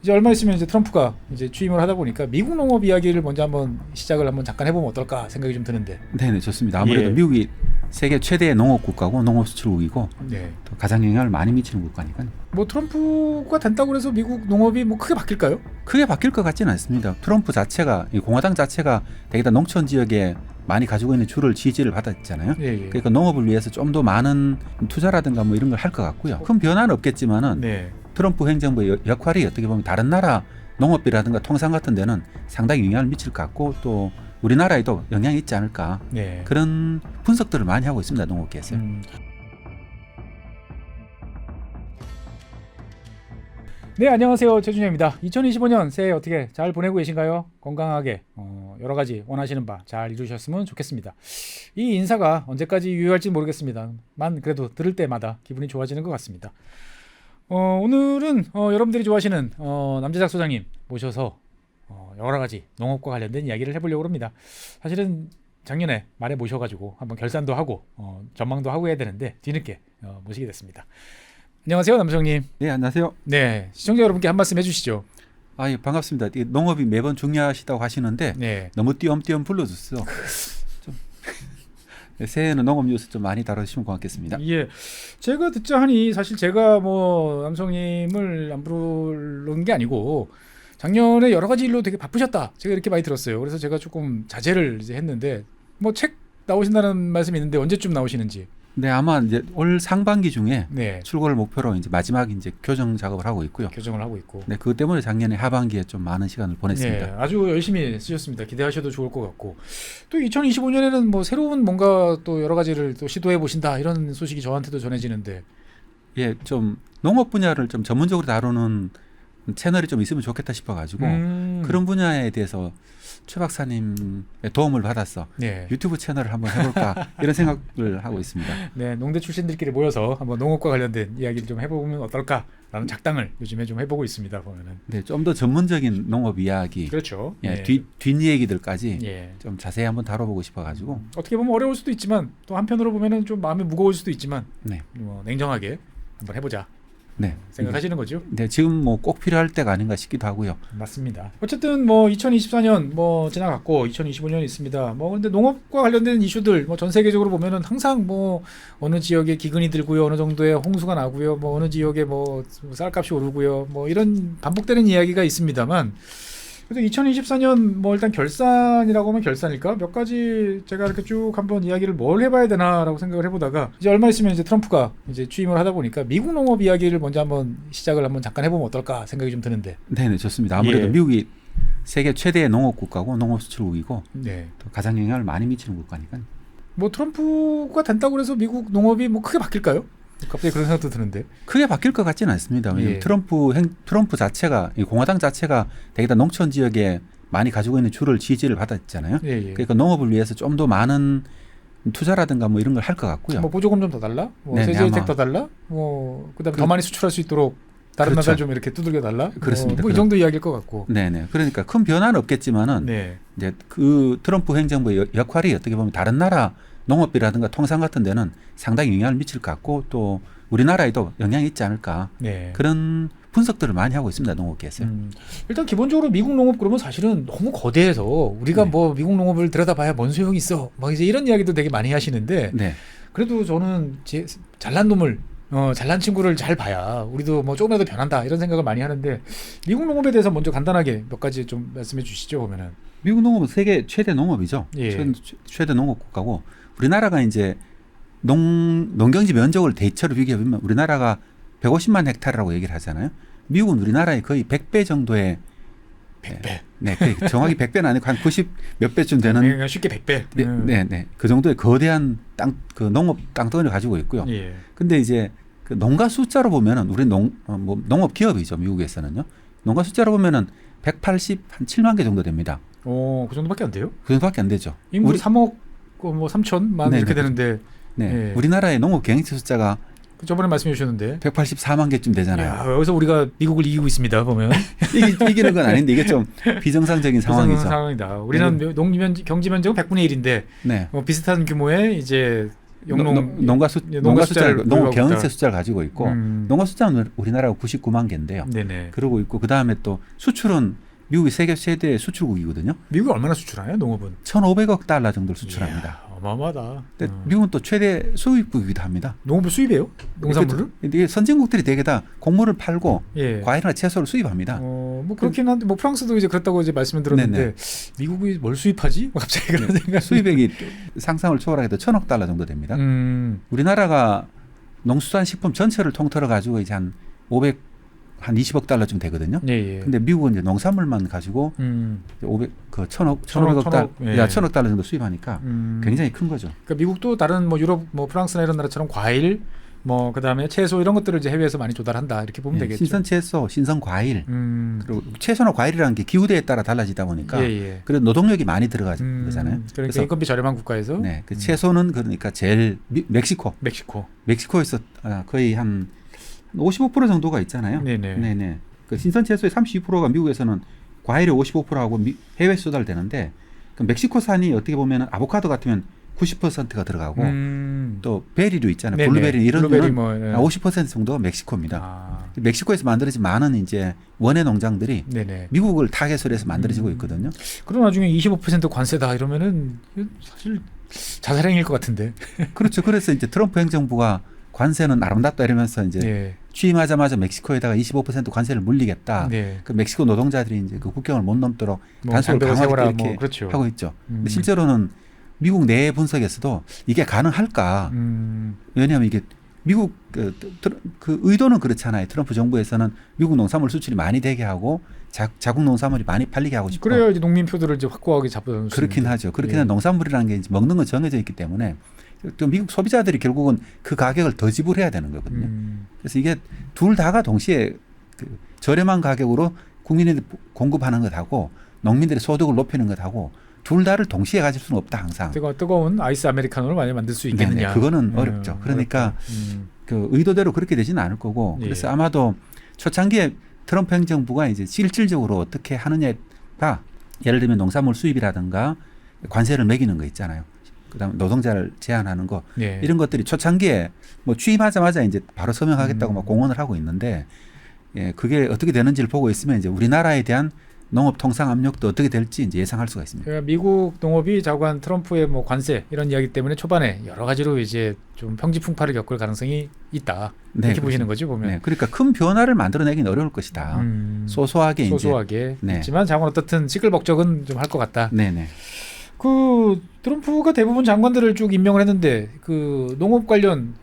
이제 얼마 있으면 이제 트럼프가 이제 취임을 하다 보니까 미국 농업 이야기를 먼저 한번 시작을 한번 잠깐 해보면 어떨까 생각이 좀 드는데. 네네, 좋습니다. 아무래도 예. 미국이 세계 최대의 농업 국가고 농업 수출국이고 네. 또 가장 영향을 많이 미치는 국가니까요. 뭐 트럼프가 된다고 해서 미국 농업이 뭐 크게 바뀔까요? 크게 바뀔 것 같지는 않습니다. 트럼프 자체가 이 공화당 자체가 대개다 농촌 지역에 많이 가지고 있는 주를 지지를 받았잖아요. 예. 그러니까 농업을 위해서 좀 더 많은 투자라든가 뭐 이런 걸 할 것 같고요. 큰 변화는 없겠지만은 네. 트럼프 행정부의 역할이 어떻게 보면 다른 나라 농업비라든가 통상 같은 데는 상당히 영향을 미칠 것 같고 또 우리나라에도 영향이 있지 않을까 네. 그런 분석들을 많이 하고 있습니다. 농업계에서. 네, 안녕하세요. 최준영입니다. 2025년 새해 어떻게 잘 보내고 계신가요? 건강하게 여러 가지 원하시는 바 잘 이루셨으면 좋겠습니다. 이 인사가 언제까지 유효할지 모르겠습니다만 그래도 들을 때마다 기분이 좋아지는 것 같습니다. 오늘은 여러분들이 좋아하시는 남재작 소장님 모셔서 여러 가지 농업과 관련된 이야기를 해보려고 합니다. 사실은 작년에 말에 모셔가지고 한번 결산도 하고 전망도 하고 해야 되는데 뒤늦게 모시게 됐습니다. 안녕하세요, 남소장님. 네, 안녕하세요. 네, 시청자 여러분께 한 말씀 해주시죠. 예, 반갑습니다. 이 농업이 매번 중요하시다고 하시는데 네. 너무 띄엄띄엄 불러줬어요. 좀 새해에는 농업 뉴스 좀 많이 다뤄주시면 고맙겠습니다. 예, 제가 듣자 하니 사실 제가 뭐 남성님을 안 부른 게 아니고 작년에 여러 가지 일로 되게 바쁘셨다. 제가 이렇게 많이 들었어요. 그래서 제가 조금 자제를 이제 했는데 뭐 책 나오신다는 말씀이 있는데 언제쯤 나오시는지. 네, 아마 이제 올 상반기 중에 네. 출고를 목표로 이제 마지막 이제 교정 작업을 하고 있고요. 교정을 하고 있고. 네, 그것 때문에 작년에 하반기에 좀 많은 시간을 보냈습니다. 네, 아주 열심히 쓰셨습니다. 기대하셔도 좋을 것 같고 또 2025년에는 뭐 새로운 뭔가 또 여러 가지를 또 시도해 보신다 이런 소식이 저한테도 전해지는데. 예, 좀 농업 분야를 좀 전문적으로 다루는 채널이 좀 있으면 좋겠다 싶어가지고 그런 분야에 대해서 최 박사님의 도움을 받아서 네. 유튜브 채널을 한번 해볼까 이런 생각을 하고 있습니다. 네, 농대 출신들끼리 모여서 한번 농업과 관련된 이야기를 좀 해보면 어떨까라는 작당을 요즘에 좀 해보고 있습니다. 보면은. 네, 좀 더 전문적인 농업 이야기, 그렇죠. 예, 네. 뒷 얘기들까지 예. 좀 자세히 한번 다뤄보고 싶어가지고. 어떻게 보면 어려울 수도 있지만 또 한편으로 보면은 좀 마음이 무거울 수도 있지만 네, 냉정하게 한번 해보자 네, 생각하시는 거죠? 네, 지금 뭐 꼭 필요할 때가 아닌가 싶기도 하고요. 맞습니다. 어쨌든 뭐 2024년 뭐 지나갔고 2025년이 있습니다. 뭐 근데 농업과 관련된 이슈들 뭐 전 세계적으로 보면은 항상 뭐 어느 지역에 기근이 들고요, 어느 정도의 홍수가 나고요, 뭐 어느 지역에 뭐 쌀값이 오르고요, 뭐 이런 반복되는 이야기가 있습니다만. 그래서 2024년 뭐 일단 결산이라고 하면 결산일까? 몇 가지 제가 이렇게 쭉 한번 이야기를 뭘 해봐야 되나라고 생각을 해보다가 이제 얼마 있으면 이제 트럼프가 이제 취임을 하다 보니까 미국 농업 이야기를 먼저 한번 시작을 한번 잠깐 해보면 어떨까 생각이 좀 드는데. 네, 좋습니다. 아무래도 예. 미국이 세계 최대의 농업 국가고 농업 수출국이고 네. 또 가장 영향을 많이 미치는 국가니까요. 뭐 트럼프가 된다고 해서 미국 농업이 뭐 크게 바뀔까요? 갑자기 그런 생각도 드는데. 크게 바뀔 것 같지는 않습니다. 왜냐하면 예. 트럼프 자체가 이 공화당 자체가 대개다 농촌 지역에 많이 가지고 있는 주를 지지를 받았잖아요. 예. 그러니까 농업을 위해서 좀 더 많은 투자라든가 뭐 이런 걸 할 것 같고요. 뭐 보조금 좀 더 달라? 뭐 네네, 세제 혜택 아마. 더 달라? 뭐 그다음에 더 많이 수출할 수 있도록 다른 그렇죠. 나라 좀 이렇게 두들겨 달라? 그렇습니다. 뭐 이 정도 이야기일 것 같고. 네네. 그러니까 큰 변화는 없겠지만은 네. 이제 그 트럼프 행정부의 역할이 어떻게 보면 다른 나라 농업비라든가 통상 같은 데는 상당히 영향을 미칠 것 같고 또 우리나라에도 영향이 있지 않을까 네. 그런 분석들을 많이 하고 있습니다. 농업계에서. 일단 기본적으로 미국 농업 그러면 사실은 너무 거대해서 우리가 네. 뭐 미국 농업을 들여다봐야 뭔 소용이 있어. 막 이제 이런 이야기도 되게 많이 하시는데 네. 그래도 저는 잘난 놈을 잘난 친구를 잘 봐야 우리도 뭐 조금이라도 변한다 이런 생각을 많이 하는데 미국 농업에 대해서 먼저 간단하게 몇 가지 좀 말씀해 주시죠. 보면은. 미국 농업은 세계 최대 농업이죠. 예. 최대 농업 국가고 우리나라가 이제 농경지 면적을 대체로 비교해보면 우리나라가 150만 헥타르라고 얘기를 하잖아요. 미국은 우리나라의 거의 100배 정도의 100배. 네, 정확히 100배는 아니고 한 90 몇 배쯤 되는 그냥 쉽게 100배. 네. 그 정도의 거대한 그 농업 땅덩어리를 가지고 있고요. 예. 근데 이제 그 농가 숫자로 보면은 우리 농업 기업이죠. 미국에서는요. 농가 숫자로 보면은 187만 개 정도 됩니다. 그 정도밖에 안 돼요? 그 정도밖에 안 되죠. 인구 3억 뭐 3천만 네, 이렇게 네. 되는데 네. 예. 우리나라의 농업 경영체 숫자가 저번에 말씀해 주셨는데 184만 개쯤 되잖아요. 야, 여기서 우리가 미국을 이기고 있습니다. 보면 이기는 건 아닌데 이게 좀 비정상적인 상황이죠. 상황이다. 우리는 경지 면적은 100분의 1인데 네. 비슷한 규모의 이제 영농 농가 숫자를 농업 경영세 있다. 숫자를 가지고 있고 농가 숫자는 우리나라가 99만 개인데요. 네네. 그러고 있고 그다음에 또 수출은 미국이 세계 최대 수출국이거든요. 미국이 얼마나 수출하요? 농업은 1,500억 달러 정도를 수출합니다. 이야, 어마어마하다. 근데 미국은 또 최대 수입국이기도 합니다. 농업을 수입해요? 농산물을? 이게 선진국들이 되게 다 곡물을 팔고 예. 과일이나 채소를 수입합니다. 뭐 그렇긴 한데 뭐 프랑스도 이제 그렇다고 이제 말씀을 들었는데 네네. 미국이 뭘 수입하지? 뭐 갑자기 그런 생각. 수입액이 상상을 초월하게 도 1,000억 달러 정도 됩니다. 우리나라가 농수산식품 전체를 통틀어 가지고 이제 한 20억 달러쯤 되거든요. 예, 예. 근데 미국은 이제 농산물만 가지고 1,500억 달러, 예. 1,000억 달러 정도 수입하니까 굉장히 큰 거죠. 그러니까 미국도 다른 뭐 유럽, 뭐 프랑스나 이런 나라처럼 과일, 뭐 그다음에 채소 이런 것들을 이제 해외에서 많이 조달한다 이렇게 보면 예, 되겠죠. 신선 채소, 신선 과일, 음. 그리고 채소나 과일이라는 게 기후대에 따라 달라지다 보니까 예, 예. 그래서 노동력이 많이 들어가잖아요. 그러니까 그래서 인건비 저렴한 국가에서 네, 그 채소는 그러니까 제일 멕시코에서 거의 한 55% 정도가 있잖아요. 네네. 그 신선 채소의 32%가 미국에서는 과일의 55%하고 해외 수달되는데 그 멕시코산이 어떻게 보면 아보카도 같으면 90%가 들어가고 또 베리류 있잖아요. 네네. 블루베리 이런 블루베리 거는 뭐, 예. 50% 정도가 멕시코입니다. 아. 멕시코에서 만들어진 많은 이제 원예 농장들이 네네. 미국을 타겟으로 해서 만들어지고 있거든요. 그럼 나중에 25% 관세다 이러면은 사실 자살행위일 것 같은데. 그렇죠. 그래서 이제 트럼프 행정부가 관세는 아름답다 이러면서 이제 예. 취임하자마자 멕시코에다가 25% 관세를 물리겠다. 네. 그 멕시코 노동자들이 이제 그 국경을 못 넘도록 뭐 단속을 장벽을 세워라, 강화하게 이렇게 뭐 그렇죠. 하고 있죠. 근데 실제로는 미국 내 분석에서도 이게 가능할까? 왜냐하면 이게 미국 그 의도는 그렇잖아요. 트럼프 정부에서는 미국 농산물 수출이 많이 되게 하고 자국 농산물이 많이 팔리게 하고 싶고. 그래야 이제 농민표들을 이제 확고하게 잡아놓을 수 그렇긴 있는데. 하죠. 그렇긴 예. 한 농산물이라는 게 이제 먹는 건 정해져 있기 때문에 또 미국 소비자들이 결국은 그 가격을 더 지불해야 되는 거거든요. 그래서 이게 둘 다가 동시에 그 저렴한 가격으로 국민들이 공급하는 것하고 농민들의 소득을 높이는 것하고 둘 다를 동시에 가질 수는 없다 항상. 뜨거운 아이스 아메리카노를 많이 만들 수 있겠느냐. 네네, 그거는 어렵죠. 그러니까 그 의도대로 그렇게 되지는 않을 거고 그래서 예. 아마도 초창기에 트럼프 행정부가 이제 실질적으로 어떻게 하느냐가 예를 들면 농산물 수입이라든가 관세를 매기는 거 있잖아요. 그다음에 노동자를 제한하는 거 예. 이런 것들이 초창기에 뭐 취임하자마자 이제 바로 서명하겠다고 막 공언을 하고 있는데 예, 그게 어떻게 되는지를 보고 있으면 이제 우리나라에 대한 농업 통상 압력도 어떻게 될지 이제 예상할 수가 있습니다. 그러니까 미국 농업이 자관 트럼프의 뭐 관세 이런 이야기 때문에 초반에 여러 가지로 이제 좀 평지풍파를 겪을 가능성이 있다. 네, 이렇게 보시는 거죠 보면. 네, 그러니까 큰 변화를 만들어내기는 어려울 것이다. 소소하게 네. 있지만 자관 어떻든 시끌벅적은 좀 할 것 같다. 네네. 그 트럼프가 대부분 장관들을 쭉 임명을 했는데 그 농업 관련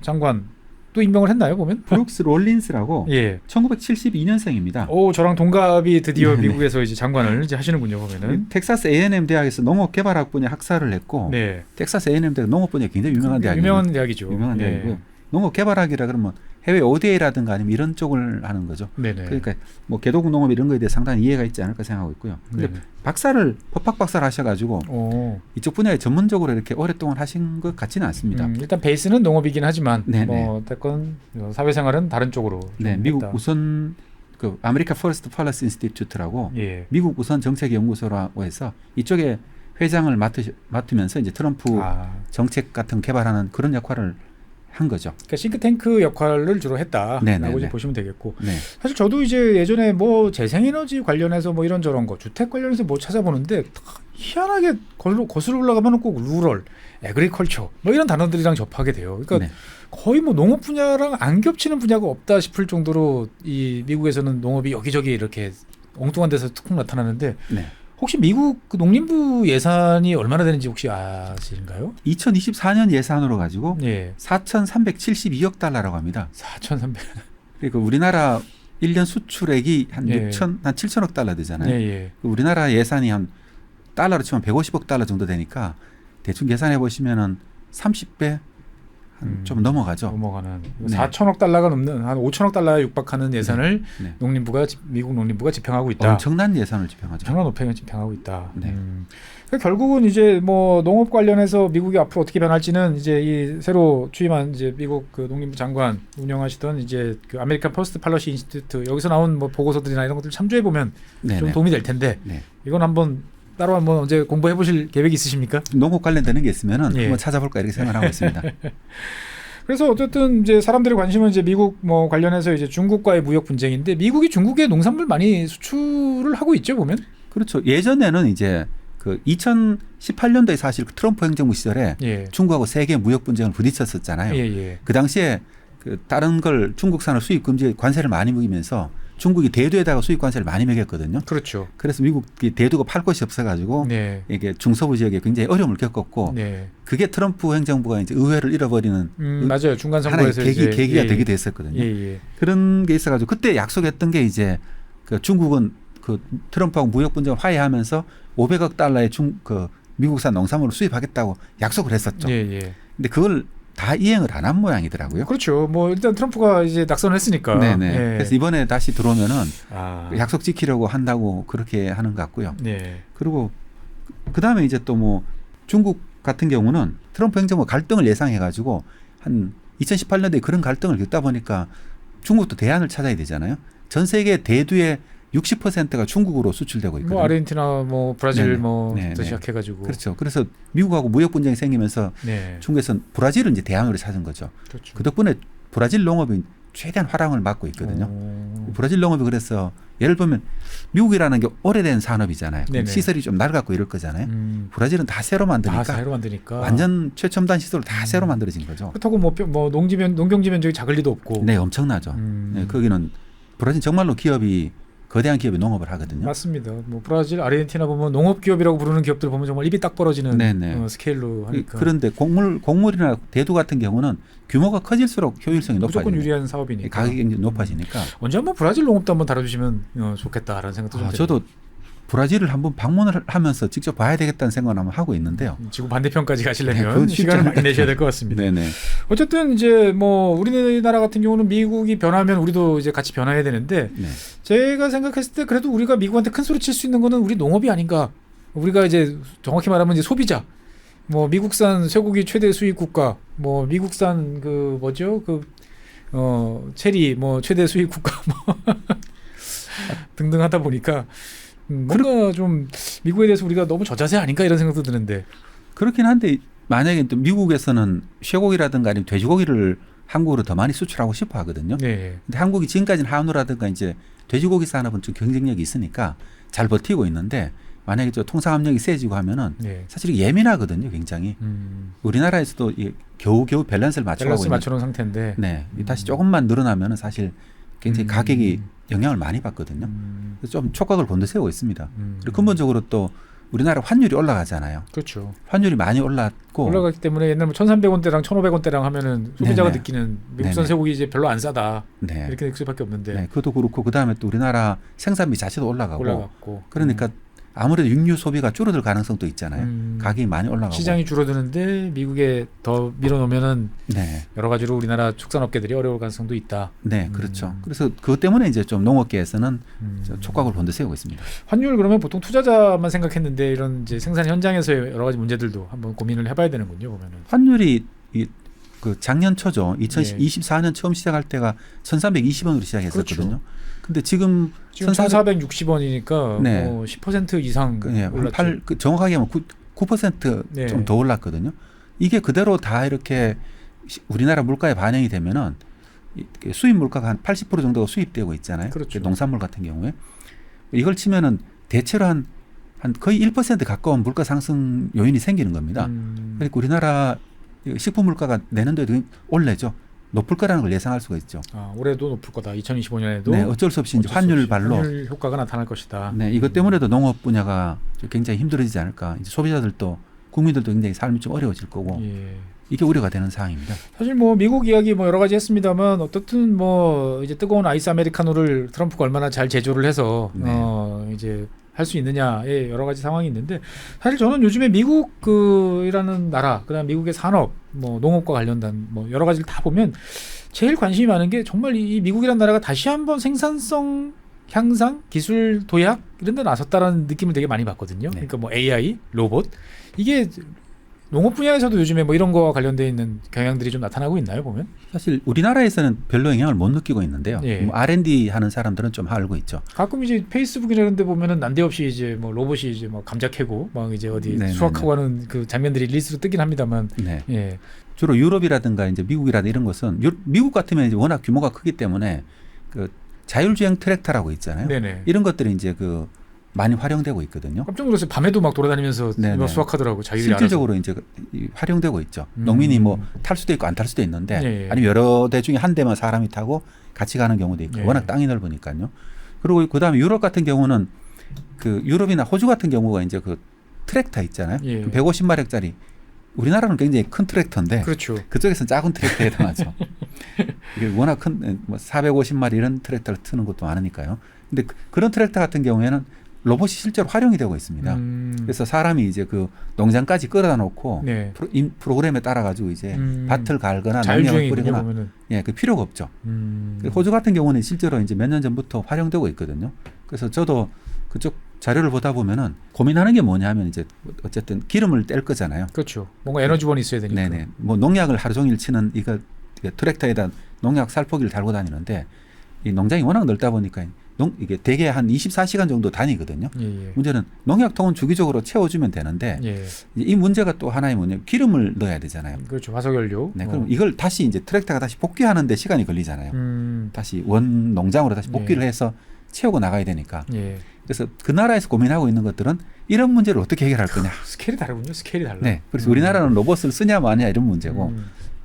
장관 또 임명을 했나요 보면? 브룩스 롤린스라고 예. 1972년생입니다. 오 저랑 동갑이 드디어 네네. 미국에서 이제 장관을 이제 하시는군요 보면은. 텍사스 A&M 대학에서 농업개발학 분야 학사를 했고 네. 텍사스 A&M 대학 농업 분야 굉장히 유명한 대학이에요. 유명한 대학이죠. 유명한 예. 대학이고요. 농업개발학이라 그러면 해외 ODA라든가 아니면 이런 쪽을 하는 거죠. 네네. 그러니까 뭐 개도국 농업 이런 거에 대해 상당히 이해가 있지 않을까 생각하고 있고요. 근데 네네. 법학 박사를 하셔가지고 오. 이쪽 분야에 전문적으로 이렇게 오랫동안 하신 것 같지는 않습니다. 일단 베이스는 농업이긴 하지만 네네. 뭐 어쨌건 사회생활은 다른 쪽으로 좀 네, 미국 했다. 우선 그 아메리카 퍼스트 펄러스 인스티튜트라고 예. 미국 우선 정책 연구소라고 해서 이쪽에 회장을 맡으면서 이제 트럼프 정책 같은 개발하는 그런 역할을 한 거죠. 그러니까 싱크탱크 역할을 주로 했다라고 네네네. 이제 보시면 되겠고. 네. 사실 저도 이제 예전에 뭐 재생에너지 관련해서 뭐 이런저런 거 주택 관련해서 뭐 찾아보는데 희한하게 거슬러 올라가면 꼭 루럴, 에그리컬처 뭐 이런 단어들이랑 접하게 돼요. 그러니까 네. 거의 뭐 농업 분야랑 안 겹치는 분야가 없다 싶을 정도로 이 미국에서는 농업이 여기저기 이렇게 엉뚱한 데서 툭 나타나는데 네. 혹시 미국 그 농림부 예산이 얼마나 되는지 혹시 아시는가요? 2024년 예산으로 가지고 예. 4,372억 달러라고 합니다. 4,300. 그러니까 우리나라 1년 수출액이 한 예. 7천억 달러 되잖아요. 예, 예. 우리나라 예산이 한 달러로 치면 150억 달러 정도 되니까 대충 계산해 보시면은 30배 좀 넘어가죠. 넘어가는 네. 4천억 달러가 넘는 한 5천억 달러에 육박하는 예산을 네. 미국 농림부가 집행하고 있다. 엄청난 예산을 집행하죠. 엄청난 높이를 집행하고 있다. 네. 그러니까 결국은 이제 뭐 농업 관련해서 미국이 앞으로 어떻게 변할지는 이제 이 새로 취임한 이제 미국 그 농림부 장관 운영하시던 이제 그 아메리칸 퍼스트 팔러시 인스티튜트 여기서 나온 뭐 보고서들이나 이런 것들 참조해 보면 좀 네네. 도움이 될 텐데 네. 이건 한번 따로 한번 언제 공부해 보실 계획이 있으십니까? 농업 관련되는 게 있으면은 예. 한번 찾아볼까 이렇게 생각하고 있습니다. 그래서 어쨌든 이제 사람들의 관심은 이제 미국 뭐 관련해서 이제 중국과의 무역 분쟁인데 미국이 중국에 농산물 많이 수출을 하고 있죠 보면. 그렇죠. 예전에는 이제 그 2018년도에 사실 그 트럼프 행정부 시절에 예. 중국하고 세계 무역 분쟁을 부딪혔었잖아요. 예. 그 당시에 그 다른 걸 중국산을 수입 금지 관세를 많이 매기면서 중국이 대두에다가 수입 관세를 많이 매겼거든요. 그렇죠. 그래서 미국이 대두가 팔 곳이 없어가지고 네. 이게 중서부 지역에 굉장히 어려움을 겪었고 네. 그게 트럼프 행정부가 이제 의회를 잃어버리는 맞아요. 중간 하나의 선거에서 계기가 예. 되기도 했었거든요. 예. 그런 게 있어가지고 그때 약속했던 게 이제 그 중국은 그 트럼프하고 무역 분쟁을 화해하면서 500억 달러의 그 미국산 농산물을 수입하겠다고 약속을 했었죠. 예. 근데 그걸 다 이행을 안 한 모양이더라고요. 그렇죠. 뭐 일단 트럼프가 이제 낙선을 했으니까. 네네. 예. 그래서 이번에 다시 들어오면은 아. 약속 지키려고 한다고 그렇게 하는 것 같고요. 네. 그리고 그 다음에 이제 또 뭐 중국 같은 경우는 트럼프 행정부 갈등을 예상해가지고 한 2018년도에 그런 갈등을 겪다 보니까 중국도 대안을 찾아야 되잖아요. 전 세계 대두의 60%가 중국으로 수출되고 있거든요. 뭐 아르헨티나, 뭐 브라질, 네네. 뭐부터 네네. 시작해가지고. 그렇죠. 그래서 미국하고 무역 분쟁이 생기면서 네. 중국에서는 브라질을 이제 대안으로 찾은 거죠. 그렇죠. 그 덕분에 브라질 농업이 최대한 화랑을 맞고 있거든요. 브라질 농업이 그래서 예를 보면 미국이라는 게 오래된 산업이잖아요. 네네. 시설이 좀 낡았고 이럴 거잖아요. 브라질은 다 새로 만드니까 다 새로 만드니까. 완전 최첨단 시설로 다 새로 만들어진 거죠. 그렇다고 뭐 농경지 면적이 작을 리도 없고. 네, 엄청나죠. 네, 거기는 브라질 정말로 기업이 거대한 기업이 농업을 하거든요. 맞습니다. 뭐 브라질, 아르헨티나 보면 농업 기업이라고 부르는 기업들 보면 정말 입이 딱 벌어지는 스케일로 하니까. 그런데 곡물이나 대두 같은 경우는 규모가 커질수록 효율성이 높아지죠. 무조건 유리한 사업이니까. 가격이 굉장히 높아지니까. 언제 한번 브라질 농업도 한번 다뤄주시면 좋겠다라는 생각도 좀 저도 브라질을 한번 방문을 하면서 직접 봐야 되겠다는 생각을 한번 하고 있는데요. 지구 반대편까지 네, 가시려면 그건 쉽지 시간을 많이 않을 내셔야 될 것 같습니다. 네네. 어쨌든 이제 뭐 우리나라 같은 경우는 미국이 변하면 우리도 이제 같이 변해야 되는데 네. 제가 생각했을 때 그래도 우리가 미국한테 큰 소리 칠 수 있는 거는 우리 농업이 아닌가. 우리가 이제 정확히 말하면 이제 소비자. 뭐 미국산 쇠고기 최대 수입 국가, 뭐 미국산 그 뭐죠 체리 뭐 최대 수입 국가 뭐 등등 하다 보니까 뭔가 좀 미국에 대해서 우리가 너무 저자세 아닌가 이런 생각도 드는데. 그렇긴 한데 만약에 또 미국에서는 쇠고기라든가 아니면 돼지고기를 한국으로 더 많이 수출하고 싶어 하거든요. 네. 근데 한국이 지금까지는 한우라든가 이제 돼지고기 산업은 좀 경쟁력이 있으니까 잘 버티고 있는데 만약에 저 통상 압력이 세지고 하면은 네. 사실 예민하거든요, 굉장히. 우리나라에서도 겨우겨우 밸런스를 맞춰가고 있는. 맞춰놓은 상태인데. 네, 다시 조금만 늘어나면은 사실 굉장히 가격이 영향을 많이 받거든요. 그래서 좀 촉각을 곤두세우고 있습니다. 그리고 근본적으로 또 우리나라 환율이 올라가잖아요. 그렇죠. 환율이 많이 올랐고 올라가기 때문에 옛날 뭐 1,300원대랑 1,500원대랑 하면은 소비자가 네네. 느끼는 미국산 네네. 쇠고기 이제 별로 안 싸다. 네. 이렇게 될 수밖에 없는데. 네, 그것도 그렇고 그다음에 또 우리나라 생산비 자체도 올라가고 올라갔고. 그러니까 아무래도 육류 소비가 줄어들 가능성도 있잖아요. 가격이 많이 올라가고 시장이 줄어드는데 미국에 더 밀어놓으면은 네, 여러 가지로 우리나라 축산업계들이 어려울 가능성도 있다. 네, 그렇죠. 그래서 그것 때문에 이제 좀 농업계에서는 촉각을 곤두세우고 있습니다. 환율 그러면 보통 투자자만 생각했는데 이런 이제 생산 현장에서의 여러 가지 문제들도 한번 고민을 해봐야 되는군요. 보면은. 환율이 그 작년 초죠. 2024년 처음 시작할 때가 1,320원으로 시작했었거든요. 그렇죠. 근데 지금 1,460원이니까 네. 뭐 10% 이상 네, 올랐죠. 정확하게 하면 9% 네. 좀 더 올랐거든요. 이게 그대로 다 이렇게 우리나라 물가에 반영이 되면은 수입 물가가 한 80% 정도가 수입되고 있잖아요. 그렇죠. 농산물 같은 경우에 이걸 치면은 대체로 한 거의 1% 가까운 물가 상승 요인이 생기는 겁니다. 그러니까 우리나라 식품 물가가 내년도에도 올래죠. 높을 거라는 걸 예상할 수가 있죠. 올해도 높을 거다. 2025년에도. 네, 어쩔 수 없이 이제 환율 발로. 환율 효과가 나타날 것이다. 네, 이것 때문에도 농업 분야가 굉장히 힘들어지지 않을까. 이제 소비자들도 국민들도 굉장히 삶이 좀 어려워질 거고. 예. 이게 우려가 되는 사항입니다. 사실 뭐 미국 이야기 뭐 여러 가지 했습니다만 어떻든 뭐 이제 뜨거운 아이스 아메리카노를 트럼프가 얼마나 잘 제조를 해서 이제 할 수 있느냐의 여러 가지 상황이 있는데 사실 저는 요즘에 미국 이라는 나라 그다음 미국의 산업 뭐 농업과 관련된 뭐 여러 가지를 다 보면 제일 관심이 많은 게 정말 이 미국이라는 나라가 다시 한번 생산성 향상, 기술 도약 이런 데 나섰다라는 느낌을 되게 많이 받거든요. 네. 그러니까 뭐 AI, 로봇 이게 농업 분야에서도 요즘에 뭐 이런 거와 관련돼 있는 경향들이 좀 나타나고 있나요, 보면? 사실 우리나라에서는 별로 영향을 못 느끼고 있는데요. 예. 뭐 R&D 하는 사람들은 좀 알고 있죠. 가끔 이제 페이스북이나 이런 데 보면은 난데없이 이제 뭐 로봇이 이제 뭐 감자 캐고 막 이제 어디 네네네. 수확하고 하는 그 장면들이 릴스로 뜨긴 합니다만. 네. 예. 주로 유럽이라든가 이제 미국이라든가 이런 것은 미국 같으면 이제 워낙 규모가 크기 때문에 그 자율주행 트랙터라고 있잖아요. 네네. 이런 것들이 이제 그 많이 활용되고 있거든요. 깜짝 놀랐어요. 밤에도 막 돌아다니면서 네네. 막 수확하더라고. 자율이 실질적으로 이제 활용되고 있죠. 농민이 뭐 탈 수도 있고 안 탈 수도 있는데 예. 아니면 여러 대 중에 한 대만 사람이 타고 같이 가는 경우도 있고 예. 워낙 땅이 넓으니까요. 그리고 그다음에 유럽 같은 경우는 그 유럽이나 호주 같은 경우가 이제 그 트랙터 있잖아요. 예. 150마력짜리 우리나라는 굉장히 큰 트랙터인데 그렇죠. 그쪽에서는 작은 트랙터에 해당하죠. 이게 워낙 큰 뭐 450마리 이런 트랙터를 트는 것도 많으니까요. 근데 그런 트랙터 같은 경우에는 로봇이 실제로 활용이 되고 있습니다. 그래서 사람이 이제 그 농장까지 끌어다 놓고 네. 프로그램에 따라 가지고 이제 밭을 갈거나 농약을 자율주행이군요, 뿌리거나 보면은. 예, 그 필요가 없죠. 호주 같은 경우는 실제로 이제 몇 년 전부터 활용되고 있거든요. 그래서 저도 그쪽 자료를 보다 보면은 고민하는 게 뭐냐면 이제 어쨌든 기름을 뗄 거잖아요. 그렇죠. 뭔가 에너지원이 있어야 되니까. 네네. 뭐 농약을 하루 종일 치는 이거 트랙터에다 농약 살포기를 달고 다니는데 이 농장이 워낙 넓다 보니까 이게 대개 한 24시간 정도 다니거든요. 예. 문제는 농약통은 주기적으로 채워주면 되는데 예. 이 문제가 또 하나의 뭐냐면 기름을 넣어야 되잖아요. 그렇죠. 화석연료. 네, 그럼 이걸 다시 이제 트랙터가 다시 복귀하는데 시간이 걸리잖아요. 다시 원 농장으로 다시 복귀를 예. 해서 채우고 나가야 되니까. 예. 그래서 그 나라에서 고민하고 있는 것들은 이런 문제를 어떻게 해결할 거냐. 스케일이 다르군요. 스케일이 달라. 네, 그래서 우리나라는 로봇을 쓰냐 마냐 이런 문제고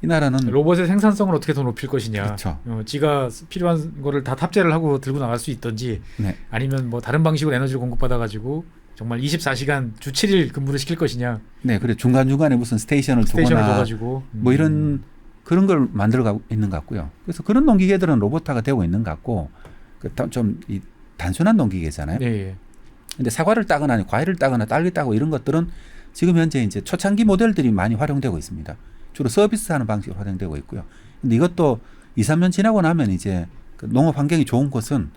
이 나라는 로봇의 생산성을 어떻게 더 높일 것이냐. 그렇죠. 지가 필요한 거를 다 탑재를 하고 들고 나갈 수 있던지 네. 아니면 뭐 다른 방식으로 에너지를 공급받아 가지고 정말 24시간 주 7일 근무를 시킬 것이냐. 네, 그래 중간중간에 무슨 스테이션을 두거나 둬가지고 뭐 이런 그런 걸 만들어가고 있는 것 같고요. 그래서 그런 농기계들은 로봇화가 되고 있는 것 같고 좀 이 단순한 농기계잖아요. 네. 근데 사과를 따거나 과일을 따거나 딸기 따고 이런 것들은 지금 현재 이제 초창기 모델들이 많이 활용되고 있습니다. 주로 서비스하는 방식으로 활용되고 있고요. 근데 이것도 2, 3년 지나고 나면 이제 그 농업 환경이 좋은 곳은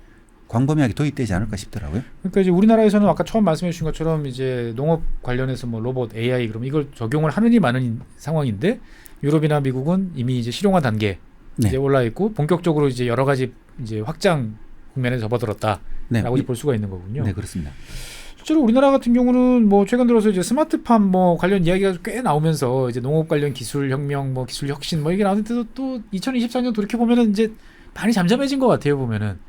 광범위하게 도입되지 않을까 싶더라고요. 그러니까 이제 우리나라에서는 아까 처음 말씀해 주신 것처럼 이제 농업 관련해서 뭐 로봇, AI 그럼 이걸 적용을 하느니 마는 상황인데 유럽이나 미국은 이미 이제 실용화 단계 네. 이제 올라 있고 본격적으로 이제 여러 가지 이제 확장 국면에 접어들었다라고 네. 볼 수가 있는 거군요. 네, 그렇습니다. 실제로 우리나라 같은 경우는 뭐 최근 들어서 이제 스마트팜 뭐 관련 이야기가 꽤 나오면서 이제 농업 관련 기술 혁명, 뭐 기술 혁신 뭐 이게 나오는데도 또 2024년 돌이켜 보면은 이제 많이 잠잠해진 것 같아요. 보면은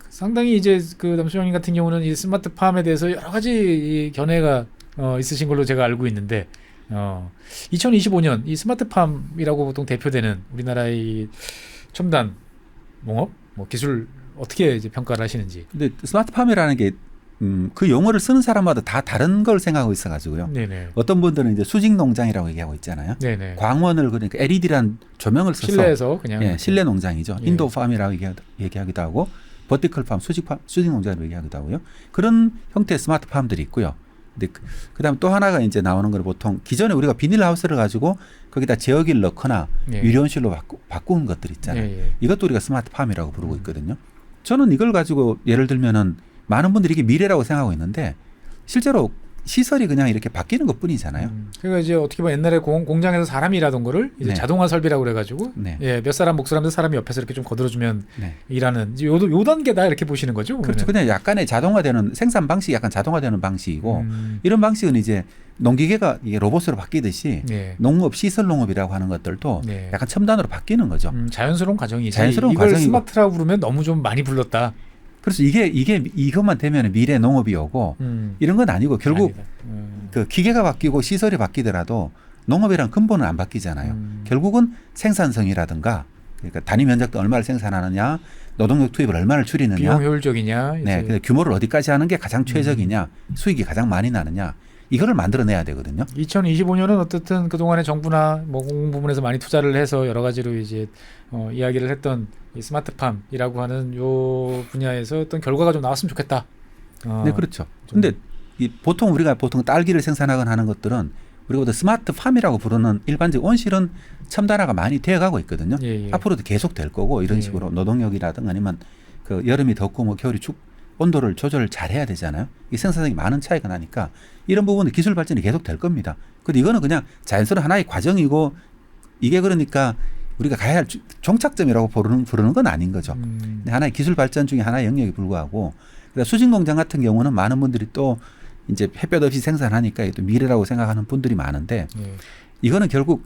상당히 이제 그 남수영님 같은 경우는 이 스마트팜에 대해서 여러 가지 이 견해가 있으신 걸로 제가 알고 있는데 2025년 이 스마트팜이라고 보통 대표되는 우리나라의 이 첨단 농업 뭐 기술 어떻게 이제 평가를 하시는지. 근데 스마트팜이라는 게 그 용어를 쓰는 사람마다 다 다른 걸 생각하고 있어가지고요. 네네. 어떤 분들은 이제 수직 농장이라고 얘기하고 있잖아요. 네네. 광원을 그러니까 LED란 조명을 써서 실내에서 그냥 예, 실내 농장이죠. 예. 인도어 팜이라고 얘기하기도 하고 버티컬 팜, 수직 농장이라고 얘기하기도 하고요. 그런 형태의 스마트 팜들이 있고요. 근데 그다음 또 하나가 이제 나오는 걸 보통 기존에 우리가 비닐하우스를 가지고 거기다 제어기를 넣거나 예. 유리온실로 바꾸는 것들 있잖아요. 예. 이것도 우리가 스마트 팜이라고 부르고 있거든요. 저는 이걸 가지고 예를 들면은 많은 분들이 이게 미래라고 생각하고 있는데 실제로 시설이 그냥 이렇게 바뀌는 것뿐이잖아요. 그러니까 이제 어떻게 보면 옛날에 공장에서 사람이 일하던 거를 이제 네. 자동화 설비라고 그래가지고 네. 예, 몇 사람 목사람들 사람이 옆에서 이렇게 좀 거들어주면 네. 일하는 이제 요 단계다 이렇게 보시는 거죠. 그렇죠. 그냥 약간의 자동화되는 생산 방식이 약간 자동화되는 방식이고 이런 방식은 이제 농기계가 이게 로봇으로 바뀌듯이 네. 농업 시설 농업이라고 하는 것들도 네. 약간 첨단으로 바뀌는 거죠. 자연스러운 과정이지. 자연스러운 이걸 과정이고. 스마트라고 부르면 너무 좀 많이 불렀다. 그래서 이게 이것만 되면 미래 농업이 오고 이런 건 아니고 결국 그 기계가 바뀌고 시설이 바뀌더라도 농업이란 근본은 안 바뀌잖아요. 결국은 생산성이라든가 그러니까 단위 면적도 얼마를 생산하느냐, 노동력 투입을 얼마를 줄이느냐, 비용 효율적이냐, 네, 근데 규모를 어디까지 하는 게 가장 최적이냐, 수익이 가장 많이 나느냐 이거를 만들어내야 되거든요. 2025년은 어쨌든 그 동안에 정부나 뭐 공공 부문에서 많이 투자를 해서 여러 가지로 이제 이야기를 했던 이 스마트팜이라고 하는 요 분야에서 어떤 결과가 좀 나왔으면 좋겠다. 네, 그렇죠. 근데 보통 우리가 딸기를 생산하거나 하는 것들은 우리가 스마트팜이라고 부르는 일반적 온실은 첨단화가 많이 되어가고 있거든요. 예. 앞으로도 계속 될 거고 이런 식으로 노동력이라든가 아니면 그 여름이 덥고 뭐 겨울이 온도를 조절을 잘 해야 되잖아요. 이 생산성이 많은 차이가 나니까 이런 부분은 기술 발전이 계속 될 겁니다. 근데 이거는 그냥 자연스러운 하나의 과정이고 이게 그러니까 우리가 가야 할 종착점이라고 부르는 건 아닌 거죠. 하나의 기술 발전 중에 하나의 영역에 불과하고 그러니까 수진 공장 같은 경우는 많은 분들이 또 이제 햇볕 없이 생산하니까 또 미래라고 생각하는 분들이 많은데 이거는 결국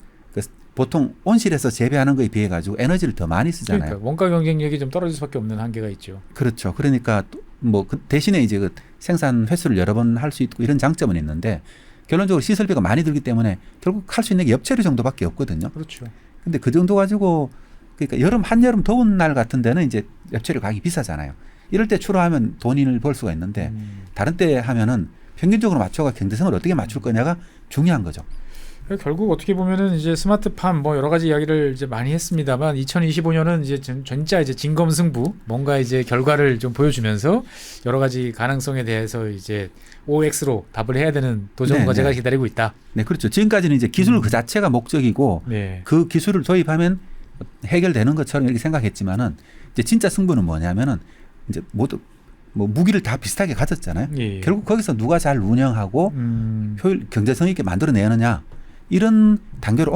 보통 온실에서 재배하는 거에 비해 가지고 에너지를 더 많이 쓰잖아요. 그러니까 원가 경쟁력이 좀 떨어질 수밖에 없는 한계가 있죠. 그렇죠. 그러니까 뭐 대신에 이제 그 생산 횟수를 여러 번 할 수 있고 이런 장점은 있는데 결론적으로 시설비가 많이 들기 때문에 결국 할 수 있는 게 엽채류 정도밖에 없거든요. 그렇죠. 근데 그 정도 가지고 그러니까 한여름 더운 날 같은 데는 이제 엽채류 가격이 비싸잖아요. 이럴 때 출하하면 돈을 벌 수가 있는데 다른 때 하면은 평균적으로 맞춰가 경제성을 어떻게 맞출 거냐가 중요한 거죠. 결국 어떻게 보면은 이제 스마트팜 뭐 여러 가지 이야기를 이제 많이 했습니다만 2025년은 이제 진짜 이제 진검승부 뭔가 이제 결과를 좀 보여주면서 여러 가지 가능성에 대해서 이제 OX로 답을 해야 되는 도전 과제가 기다리고 있다. 네, 그렇죠. 지금까지는 이제 기술 그 자체가 목적이고 그 기술을 도입하면 해결되는 것처럼 이렇게 생각했지만은 이제 진짜 승부는 뭐냐면은 이제 모두 뭐 무기를 다 비슷하게 가졌잖아요. 결국 거기서 누가 잘 운영하고 경제성 있게 만들어내느냐. 이런 단계로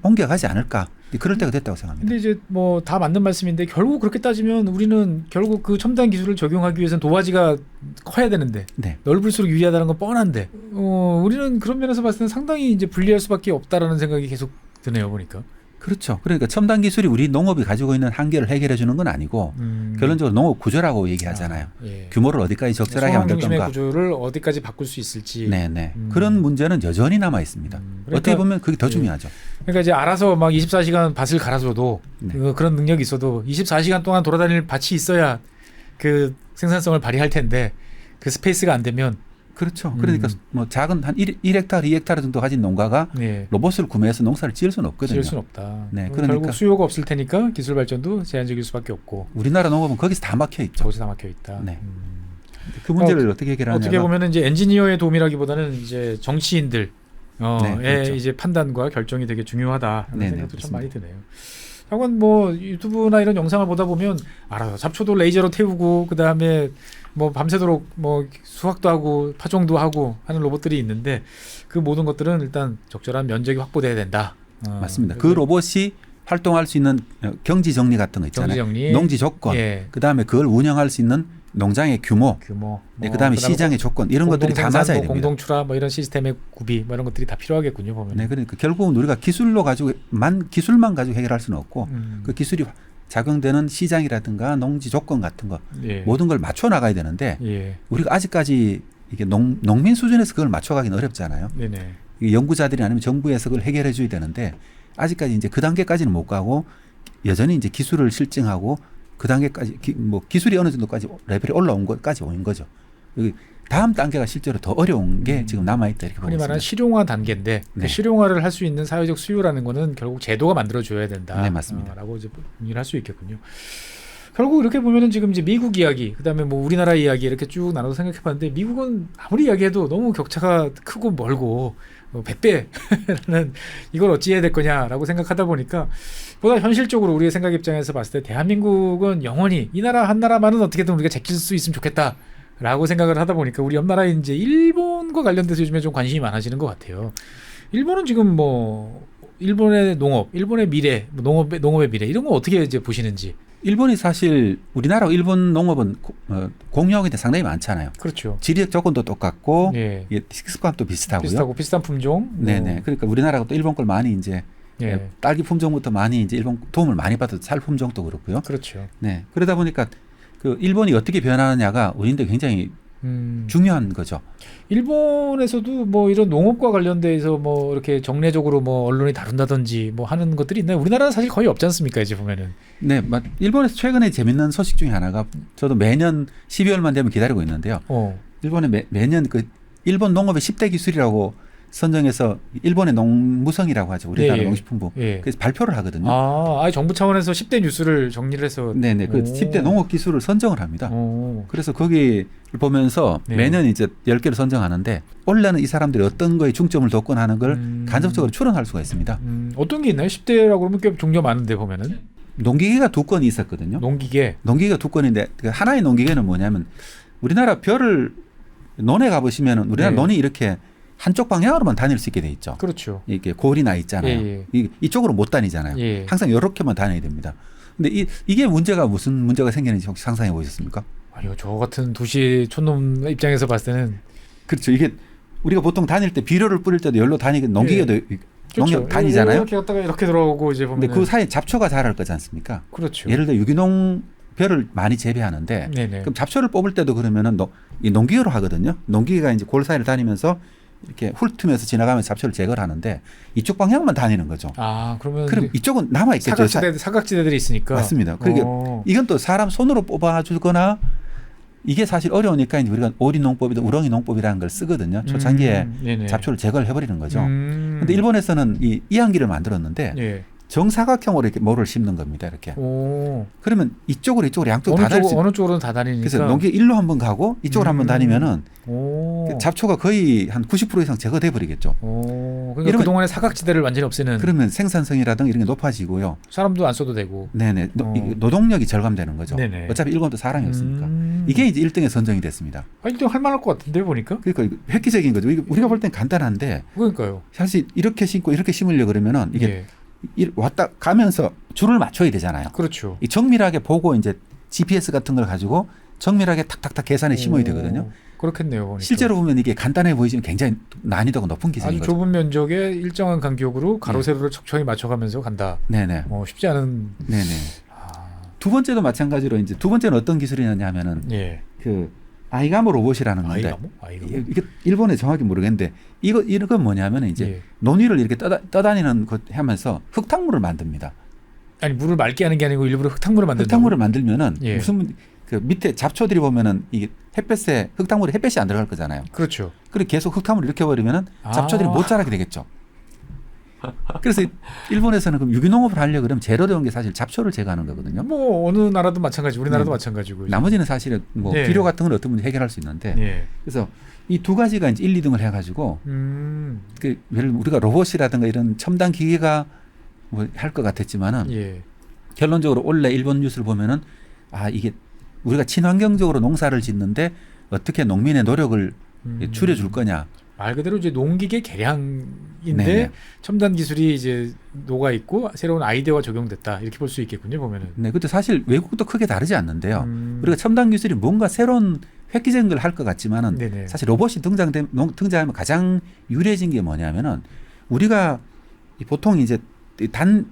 옮겨가지 않을까. 그럴 때가 됐다고 생각합니다. 근데 이제 뭐 다 맞는 말씀인데 결국 그렇게 따지면 우리는 결국 그 첨단 기술을 적용하기 위해서는 도화지가 커야 되는데 넓을수록 유리하다는 건 뻔한데 우리는 그런 면에서 봤을 때는 상당히 이제 불리할 수밖에 없다라는 생각이 계속 드네요 보니까. 그렇죠. 그러니까 첨단 기술이 우리 농업이 가지고 있는 한계를 해결해 주는 건 아니고 결론적으로 농업 구조라고 얘기하잖아요. 규모를 어디까지 적절하게 만들 건가. 소형 중심의 구조를 어디까지 바꿀 수 있을지. 네네. 그런 문제는 여전히 남아 있습니다. 그러니까, 어떻게 보면 그게 더 중요하죠. 그러니까 이제 알아서 막 24시간 밭을 갈아줘도 그런 능력이 있어도 24시간 동안 돌아다닐 밭이 있어야 그 생산성을 발휘할 텐데 그 스페이스가 안 되면 그렇죠. 그러니까 뭐 작은 한 1헥타르, 2헥타르 정도 가진 농가가 로봇을 구매해서 농사를 지을 수는 없거든요. 지을 수는 없다. 그러니까 결국 수요가 없을 테니까 기술 발전도 제한적일 수밖에 없고. 우리나라 농업은 거기서 다 막혀 있죠. 거기서 다 막혀 있다. 그 문제를 어떻게 해결하냐. 어떻게 보면은 이제 엔지니어의 도움이라기보다는 이제 정치인들 그렇죠. 이제 판단과 결정이 되게 중요하다는 생각도 참 많이 드네요. 하여간 뭐 유튜브나 이런 영상을 보다 보면 알아서 잡초도 레이저로 태우고 그 다음에 뭐 밤새도록 뭐 수확도 하고 파종도 하고 하는 로봇들이 있는데 그 모든 것들은 일단 적절한 면적이 확보돼야 된다. 맞습니다. 그 로봇이 활동할 수 있는 경지 정리 같은 거 있잖아요. 농지 조건, 그 다음에 그걸 운영할 수 있는 농장의 규모, 그다음에 시장의 조건 이런 것들이 다 맞아야 됩니다. 공동 출하 뭐 이런 시스템의 구비 뭐 이런 것들이 다 필요하겠군요 보면. 네, 그러니까 결국은 우리가 기술만 가지고 해결할 수는 없고 그 기술이 작용되는 시장이라든가 농지 조건 같은 거 모든 걸 맞춰 나가야 되는데 우리가 아직까지 이게 농민 수준에서 그걸 맞춰가기는 어렵잖아요. 연구자들이 아니면 정부에서 그걸 해결해 줘야 되는데 아직까지 이제 그 단계까지는 못 가고 여전히 이제 기술을 실증하고 그 단계까지 뭐 기술이 어느 정도까지 레벨이 올라온 것까지 온 거죠. 다음 단계가 실제로 더 어려운 게 지금 남아있다 이렇게 보고 있습니다. 흔히 말하는 실용화 단계인데 그 실용화를 할 수 있는 사회적 수요라는 거는 결국 제도가 만들어줘야 된다. 네, 맞습니다. 라고 이제 정리를 할 수 있겠군요. 결국 이렇게 보면은 지금 이제 미국 이야기, 그다음에 뭐 우리나라 이야기 이렇게 쭉 나눠서 생각해봤는데 미국은 아무리 이야기해도 너무 격차가 크고 멀고 100배라는 이걸 어찌 해야 될 거냐라고 생각하다 보니까 보다 현실적으로 우리의 생각 입장에서 봤을 때 대한민국은 영원히 이 나라 한 나라만은 어떻게든 우리가 제칠 수 있으면 좋겠다라고 생각을 하다 보니까 우리 옆 나라에 이제 일본과 관련돼서 요즘에 좀 관심이 많아지는 것 같아요. 일본은 지금 뭐 일본의 농업, 일본의 미래, 농업의 미래 이런 거 어떻게 이제 보시는지. 일본이 사실 우리나라와 일본 농업은 공유하게 돼 상당히 많잖아요. 그렇죠. 지리적 조건도 똑같고 식습관도 비슷하고요. 비슷한 품종. 네네. 그러니까 우리나라가 또 일본 걸 많이 이제 딸기 품종부터 많이 이제 일본 도움을 많이 받아서 살 품종도 그렇고요. 그렇죠. 네. 그러다 보니까 그 일본이 어떻게 변하느냐가 우리한테 굉장히 중요한 거죠. 일본에서도 뭐 이런 농업과 관련돼서 뭐 이렇게 정례적으로 뭐 언론이 다룬다든지 뭐 하는 것들이 있나요? 우리나라는 사실 거의 없지 않습니까? 이제 보면은. 네, 일본에서 최근에 재밌는 소식 중에 하나가 저도 매년 12월만 되면 기다리고 있는데요. 일본에 매년 그 일본 농업의 10대 기술이라고 선정해서 일본의 농무성이라고 하죠. 우리나라 농식품부. 그래서 발표를 하거든요. 정부 차원에서 10대 뉴스를 정리를 해서. 네네. 그 10대 농업 기술을 선정을 합니다. 그래서 거기를 보면서 매년 이제 10개를 선정하는데 올해는 이 사람들이 어떤 거에 중점을 뒀건 하는 걸 간접적으로 추론할 수가 있습니다. 어떤 게 있나요? 10대라고 그러면 꽤 종류 많은데 보면은. 농기계가 2건이 있었거든요. 농기계가 2건인데 하나의 농기계는 뭐냐면 우리나라 별을 논에 가보시면은 우리나라 네. 논이 이렇게 한쪽 방향으로만 다닐 수 있게 돼 있죠. 그렇죠. 이게 골이 나 있잖아요. 예, 이쪽으로 못 다니잖아요. 예. 항상 이렇게만 다녀야 됩니다. 근데 이게 문제가 무슨 문제가 생기는지 혹시 상상해 보셨습니까? 아니요, 저 같은 도시 촌놈 입장에서 봤을 때는 그렇죠. 이게 우리가 보통 다닐 때 비료를 뿌릴 때도 열로 다니게 농기계도 농협 다니잖아요. 이렇게 갔다가 이렇게 돌아오고 이제 보면 근데 그 사이에 잡초가 자랄 거지 않습니까? 그렇죠. 예를 들어 유기농 벼를 많이 재배하는데 네네. 그럼 잡초를 뽑을 때도 그러면은 이 농기계로 하거든요. 농기계가 이제 골 사이를 다니면서 이렇게 훑으면서 지나가면서 잡초를 제거를 하는데 이쪽 방향만 다니는 거죠. 아, 그러면 그럼 이쪽은 남아 있겠죠. 사각지대들이 있으니까. 맞습니다. 그러니까 이건 또 사람 손으로 뽑아주거나 이게 사실 어려우니까 이제 우리가 오리농법이든 우렁이농법이라는 걸 쓰거든요. 초창기에 네네. 잡초를 제거를 해버리는 거죠. 근데 근데 일본에서는 이 이항기를 만들었는데 예. 정사각형으로 이렇게 모를 심는 겁니다. 이렇게. 오. 그러면 이쪽으로 양쪽 다 다닐 수 어느 쪽으로는 다 다니니까. 그래서 농기 일로 한번 가고 이쪽으로 한번 다니면은 오. 잡초가 거의 한 90% 이상 제거돼 버리겠죠. 오. 그러니까 이러면- 그동안의 사각지대를 완전히 없애는. 그러면 생산성이라든가 이런 게 높아지고요. 사람도 안 써도 되고. 네네. 어. 노동력이 절감되는 거죠. 네네. 어차피 일본도 사람이 없으니까. 음. 이게 이제 1등에 선정이 됐습니다. 아니, 또 할만할 것 같은데 보니까. 그러니까 이거 획기적인 거죠. 우리가 볼 땐 간단한데 그러니까요. 사실 이렇게 심고 이렇게 심으려 그러면은 이게 예. 왔다 가면서 줄을 맞춰야 되잖아요. 그렇죠. 이 정밀하게 보고 이제 GPS 같은 걸 가지고 정밀하게 탁탁탁 계산해 심어야 되거든요. 그렇겠네요. 보니까. 실제로 보면 이게 간단해 보이지만 굉장히 난이도가 높은 아주 기술인 거죠. 좁은 면적에 일정한 간격으로 가로 세로를 척척히 맞춰가면서 간다. 네네. 쉽지 않은. 네네. 두 번째도 마찬가지로 이제 두 번째는 어떤 기술이냐면 하면은 예. 그 아이가모 로봇이라는 건데 아이가모? 이게 일본에 정확히 모르겠는데 이건 뭐냐면 이제 예. 논 위를 이렇게 떠다니는 것 하면서 흙탕물을 만듭니다. 아니, 물을 맑게 하는 게 아니고 일부러 흙탕물을 만든다고. 흙탕물을 만들면은 예. 그 밑에 잡초들이 보면은 이게 햇볕에 흙탕물에 햇볕이 안 들어갈 거잖아요. 그렇죠. 그리고 계속 흙탕물을 일으켜 버리면은 잡초들이 못 자라게 되겠죠. 그래서 일본에서는 그럼 유기농업을 하려고 그러면 제일 어려운 게 사실 잡초를 제거하는 거거든요. 뭐 어느 나라도 마찬가지, 우리나라도 네. 마찬가지고. 나머지는 사실은 뭐 예. 비료 같은 건 어떤 분이 해결할 수 있는데 예. 그래서 이 두 가지가 이제 1, 2등을 해가지고 그 예를 들면 우리가 로봇이라든가 이런 첨단 기계가 뭐 할 것 같았지만은 예. 결론적으로 원래 일본 뉴스를 보면은 이게 우리가 친환경적으로 농사를 짓는데 어떻게 농민의 노력을 줄여줄 거냐. 말 그대로 이제 농기계 개량인데 네네. 첨단 기술이 이제 녹아 있고 새로운 아이디어가 적용됐다, 이렇게 볼 수 있겠군요, 보면은. 네, 근데 사실 외국도 크게 다르지 않는데요. 음. 우리가 첨단 기술이 뭔가 새로운 획기적인 걸 할 것 같지만은 네네. 사실 로봇이 등장하면 가장 유리해진 게 뭐냐면은 우리가 보통 이제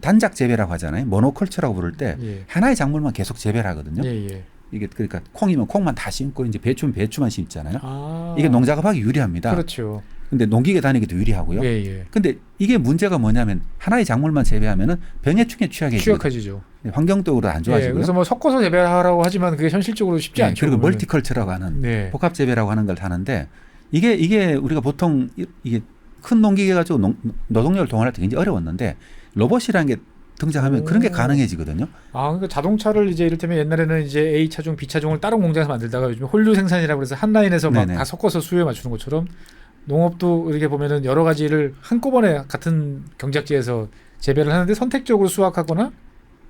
단작 재배라고 하잖아요. 모노컬처라고 부를 때 예. 하나의 작물만 계속 재배를 하거든요. 예. 이게 그러니까 콩이면 콩만 다 심고 이제 배추면 배추만 심잖아요. 아. 이게 농작업하기 유리합니다. 그렇죠. 근데 농기계 다니기도 유리하고요. 예. 근데 이게 문제가 뭐냐면 하나의 작물만 재배하면은 병해충에 취약해지고 취약해지죠. 환경적으로 안 좋아지고요. 그래서 뭐 섞어서 재배하라고 하지만 그게 현실적으로 쉽지 않죠. 그리고 보면은. 멀티컬처라고 하는 네. 복합 재배라고 하는 걸 하는데 이게 우리가 보통 이게 큰 농기계 가지고 노동력을 동원할 때 굉장히 어려웠는데 로봇이라는 게 등장하면 그런 게 가능해지거든요. 그러니까 자동차를 이제 이를테면 옛날에는 이제 A 차종, B 차종을 다른 공장에서 만들다가 요즘 홀류 생산이라고 해서 한 라인에서 막 네네. 다 섞어서 수요에 맞추는 것처럼 농업도 이렇게 보면은 여러 가지를 한꺼번에 같은 경작지에서 재배를 하는데 선택적으로 수확하거나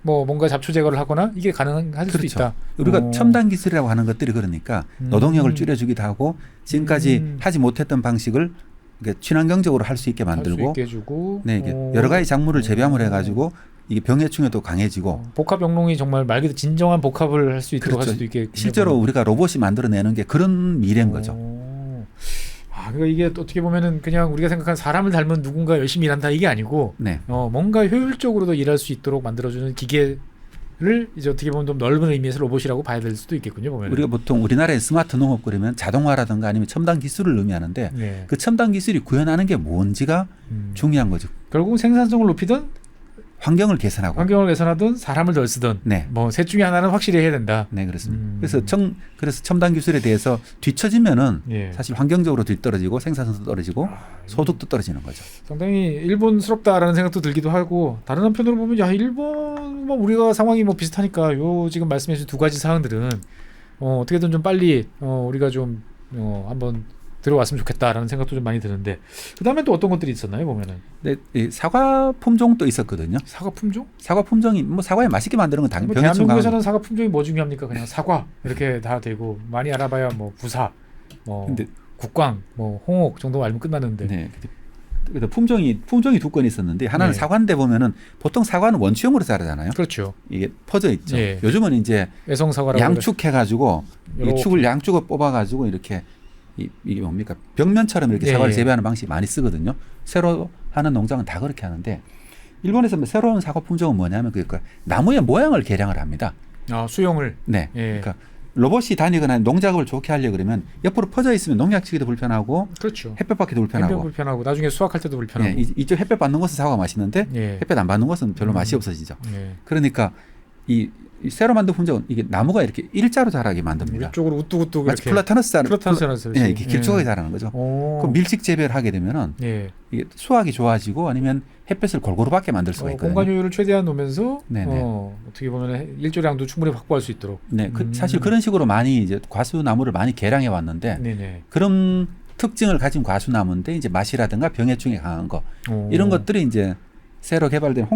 뭐 뭔가 잡초 제거를 하거나 이게 가능할 수도 그렇죠. 있다. 우리가 첨단 기술이라고 하는 것들이 그러니까 노동력을 줄여주기도 하고 지금까지 하지 못했던 방식을 친환경적으로 할 수 있게 할 수 만들고 있게 해주고. 네, 이게 여러 가지 작물을 재배함을 해가지고 이게 병해충에도 강해지고 복합 영농이 정말 말 그대로 진정한 복합을 할 수 있도록 그렇죠. 할 수도 있게. 실제로 우리가 로봇이 만들어내는 게 그런 미래인 거죠. 그러니까 이게 어떻게 보면은 그냥 우리가 생각하는 사람을 닮은 누군가 열심히 일한다 이게 아니고 네. 뭔가 효율적으로도 일할 수 있도록 만들어주는 기계를 이제 어떻게 보면 좀 넓은 의미에서 로봇이라고 봐야 될 수도 있겠군요. 보면 우리가 보통 우리나라의 스마트 농업 그러면 자동화라든가 아니면 첨단 기술을 의미하는데 네. 그 첨단 기술이 구현하는 게 뭔지가 중요한 거죠. 결국 생산성을 높이든 환경을 개선하고. 환경을 개선하든 사람을 덜 쓰든 네. 뭐 셋 중에 하나는 확실히 해야 된다. 네, 그렇습니다. 그래서 첨단 기술에 대해서 뒤처지면은 예. 사실 환경적으로 뒤떨어지고 생산성도 떨어지고 소득도 떨어지는 거죠. 상당히 일본스럽다라는 생각도 들기도 하고 다른 한편으로 보면 야 일본 뭐 우리가 상황이 뭐 비슷하니까 요 지금 말씀해주신 두 가지 사항들은 어떻게든 좀 빨리 우리가 좀 한번 들어왔으면 좋겠다라는 생각도 좀 많이 드는데 그다음에 또 어떤 것들이 있었나요 보면은? 네, 이 사과 품종도 있었거든요. 사과 품종? 사과 품종이 뭐 사과에 맛있게 만드는 건 당연히 뭐 병해충 강한 대한민국에서는 사과 품종이 뭐 중요합니까? 그냥 사과 이렇게 다 되고 많이 알아봐야 뭐 부사, 뭐 근데 국광, 뭐 홍옥 정도 알면 끝나는데. 네. 그래서 품종이 두 건 있었는데 하나는 네. 사과인데 보면은 보통 사과는 원추형으로 자라잖아요. 그렇죠. 이게 퍼져 있죠. 네. 요즘은 이제 애성 사과라고 양축해가지고 이 요렇게. 축을 양쪽을 뽑아가지고 이렇게 이게 뭡니까 벽면처럼 이렇게 예, 사과를 예. 재배하는 방식이 많이 쓰거든요. 새로 하는 농장은 다 그렇게 하는데 일본에서 새로운 사과 품종은 뭐냐면 그러니까 나무의 모양을 개량을 합니다. 아, 수용을. 네. 예. 그러니까 로봇이 다니거나 농작업을 좋게 하려 그러면 옆으로 퍼져 있으면 농약 치기도 불편하고 그렇죠. 햇볕 받기도 햇볕 불편하고. 불편하고 나중에 수확할 때도 불편하고. 네, 이쪽 햇볕 받는 것은 사과가 맛있는데 예. 햇볕 안 받는 것은 별로 맛이 없어지죠. 예. 그러니까 이 새로 만든 품종은 이게 나무가 이렇게 일자로 자라게 만듭니다. 위쪽으로 우뚝우뚝 마치 이렇게. 플라타너스 플라타너스 예, 이렇게 길쭉하게 자라는 거죠. 오. 그럼 밀식 재배를 하게 되면은 예. 이게 수확이 좋아지고 아니면 햇볕을 골고루 받게 만들 수가 있거든요. 공간 효율을 최대한 놓으면서 네네. 어떻게 보면 일조량도 충분히 확보할 수 있도록. 네, 사실 그런 식으로 많이 이제 과수나무를 많이 개량해 왔는데 네네. 그런 특징을 가진 과수나무인데 이제 맛이라든가 병해충에 강한 거 오. 이런 것들이 이제 새로 개발된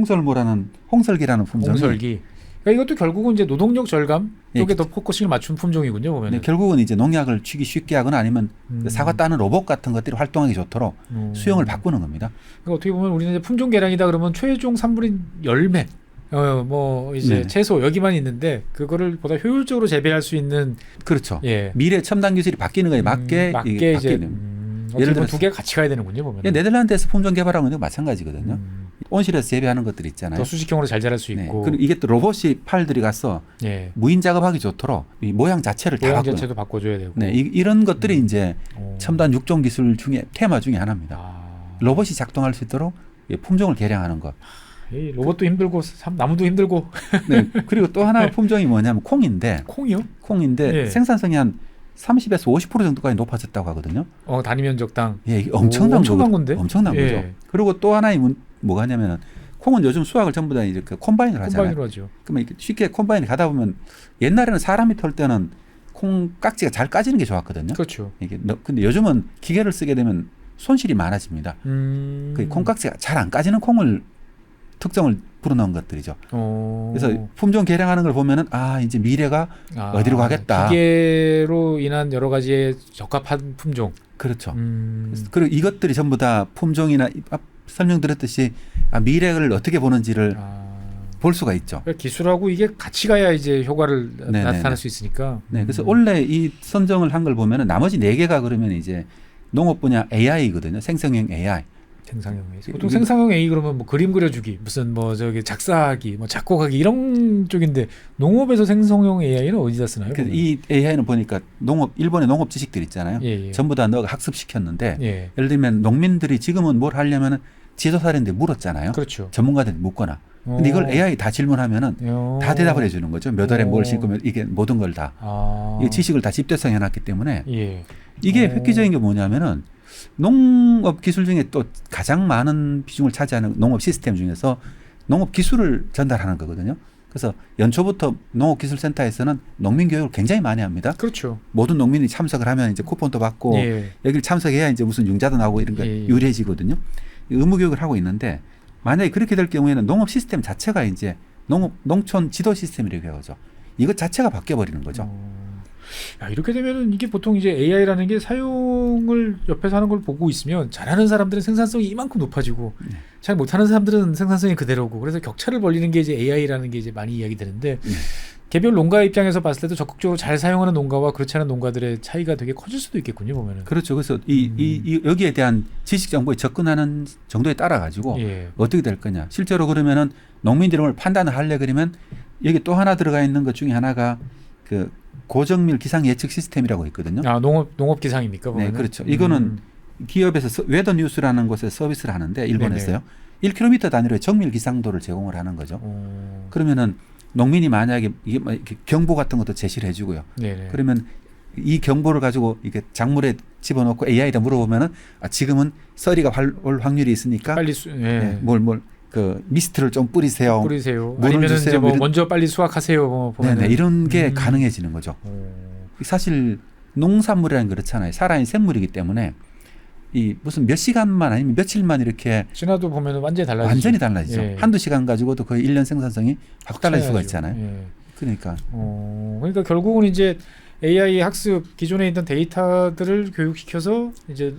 홍설기라는 품종이 홍설기. 그러니까 이것도 결국은 이제 노동력 절감 예, 쪽에 더 포커싱을 맞춘 품종이군요 보면. 네, 결국은 이제 농약을 치기 쉽게 하거나 아니면 음. 사과 따는 로봇 같은 것들이 활동하기 좋도록 수용을 바꾸는 겁니다. 그러니까 어떻게 보면 우리는 이제 품종 개량이다 그러면 최종 산물인 열매, 뭐 이제 네네. 채소 여기만 있는데 그거를 보다 효율적으로 재배할 수 있는 그렇죠. 예. 미래 첨단 기술이 바뀌는 거에 맞게 이게 이제 바뀌게 됩니다. 예를 예를 들면 들어서- 두 개가 같이 가야 되는군요 보면. 예, 네덜란드에서 품종 개발하는 것도 마찬가지거든요. 온실에서 재배하는 것들 있잖아요. 더 수직형으로 잘 자랄 수 네. 있고. 그리고 이게 또 로봇이 팔 들이가서 예. 무인 작업하기 좋도록 이 모양 자체를 다 모양 바꾸는. 자체도 바꿔줘야 되고. 네, 이런 것들이 이제 오. 첨단 육종 기술 중에 테마 중에 하나입니다. 아. 로봇이 작동할 수 있도록 이 품종을 개량하는 것. 이 로봇도 힘들고 나무도 힘들고. 네. 그리고 또 하나의 품종이 뭐냐면 콩인데 콩이요? 예. 생산성이 한 30에서 50% 정도까지 높아졌다고 하거든요. 단위 면적당. 예, 이게 엄청난 건데. 엄청난 예. 거죠. 그리고 또 하나의 뭐가 냐면은 콩은 요즘 수확을 전부 다 이렇게 콤바인으로 하잖아요. 콤바인으로 하죠. 그러면 이렇게 쉽게 콤바인에 가다 보면 옛날에는 사람이 털 때는 콩 깍지가 잘 까지는 게 좋았거든요. 그렇죠. 이게 근데 요즘은 기계를 쓰게 되면 손실이 많아집니다. 그 콩깍지가 잘 안 까지는 콩을 특정을 불어넣은 것들이죠. 그래서 품종 개량하는 걸 보면은 이제 미래가 어디로 가겠다. 기계로 인한 여러 가지의 적합한 품종. 그렇죠. 그리고 이것들이 전부 다 품종이나 앞 설명드렸듯이 미래를 어떻게 보는지를 볼 수가 있죠. 그러니까 기술하고 이게 같이 가야 이제 효과를 네네네. 나타낼 수 있으니까. 네, 그래서 원래 이 선정을 한 걸 보면은 나머지 4개가 그러면 이제 농업 분야 AI거든요. 생성형 AI. 생성형 AI. 보통 생성형 AI 그러면 뭐 그림 그려주기, 무슨 뭐 저기 작사하기, 뭐 작곡하기 이런 쪽인데 농업에서 생성형 AI는 어디다 쓰나요? 그래서 이 AI는 보니까 일본의 농업 지식들 있잖아요. 예. 전부 다 너가 학습시켰는데 예. 예를 들면 농민들이 지금은 뭘 하려면은 지도사한테 물었잖아요. 그렇죠. 전문가들이 묻거나. 근데 이걸 AI 다 질문하면은 다 대답을 해주는 거죠. 몇 월에 뭘 심고 이게 모든 걸 다. 이 지식을 다 집대성 해놨기 때문에 예. 이게 획기적인 게 뭐냐면은 농업 기술 중에 또 가장 많은 비중을 차지하는 농업 시스템 중에서 농업 기술을 전달하는 거거든요. 그래서 연초부터 농업기술센터에서는 농민 교육을 굉장히 많이 합니다. 그렇죠. 모든 농민이 참석을 하면 이제 쿠폰도 받고 여기를 참석해야 이제 무슨 융자도 나오고 이런 게 유리해지거든요. 의무 교육을 하고 있는데 만약에 그렇게 될 경우에는 농업 시스템 자체가 이제 농촌 지도 시스템이라고 하죠. 이것 자체가 바뀌어 버리는 거죠. 야, 이렇게 되면은 이게 보통 이제 AI라는 게 사용을 옆에서 하는 걸 보고 있으면 잘하는 사람들은 생산성이 이만큼 높아지고 잘 못하는 사람들은 생산성이 그대로고 그래서 격차를 벌리는 게 이제 AI라는 게 이제 많이 이야기되는데 개별 농가 입장에서 봤을 때도 적극적으로 잘 사용하는 농가와 그렇지 않은 농가들의 차이가 되게 커질 수도 있겠군요 보면은. 그렇죠. 그래서 여기에 대한 지식 정보에 접근하는 정도에 따라 가지고 어떻게 될 거냐. 실제로 그러면은 농민들을 판단을 하려 그러면 여기 또 하나 들어가 있는 것 중에 하나가 그 고정밀 기상 예측 시스템이라고 있거든요. 농업 기상입니까? 보면은? 네, 그렇죠. 이거는 기업에서 웨더 뉴스라는 곳에 서비스를 하는데 일본에서요. 1km 단위로 정밀 기상도를 제공을 하는 거죠. 그러면은 농민이 만약에 이게 경보 같은 것도 제시를 해주고요. 네네. 그러면 이 경보를 가지고 이게 작물에 집어넣고 AI에다 물어보면은 지금은 썰이가 올 확률이 있으니까 빨리 그 미스트를 좀 뿌리세요. 아니면 이제 뭐 먼저 빨리 수확하세요. 네네, 이런 게 가능해지는 거죠. 사실 농산물이라는 게 그렇잖아요. 살아있는 생물이기 때문에 이 무슨 몇 시간만 아니면 며칠만 이렇게 지나도 보면 완전히 달라지죠. 완전히 달라지죠. 예. 한두 시간 가지고도 거의 1년 생산성이 확 달라질 수가 차이나죠. 있잖아요. 예. 그러니까 그러니까 결국은 이제 AI 학습 기존에 있던 데이터들을 교육시켜서 이제